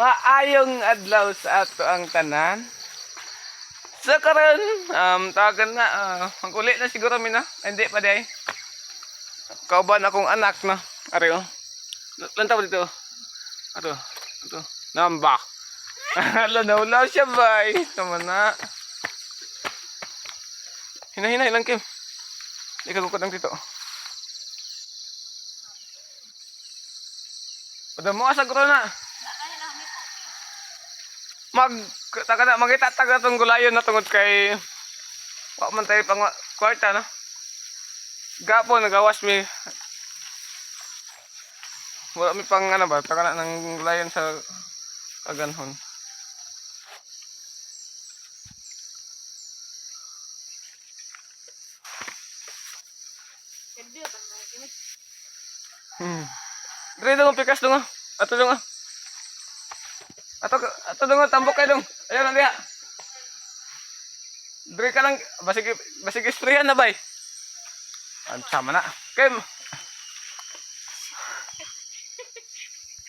Maayong adlaw sa ato ang tanan. Sa karon, tawagan na, mag-uli na siguro mi na. Hindi pa day. Kauban akong anak na. Ari oh. Lantaw dito. Ato. Ato. Nambak. Hala na ulaw siya bay. Tama na. Hina-hina lang Kim. Di ka gukod ng dito. Pada mo asa guro na. Magitatag na itong gulayon na tungod kay wak man tayo pang kwarta no. Gapo nagawas mi. Wala mi pang ano ba, taga na ng gulayon sa kaganhon. Dre dong pikas dong. Ato dong. Ato dong tambok kay dong. Ayan na diha. Dre ka lang basig sprayan na bay. Sama na. Kim.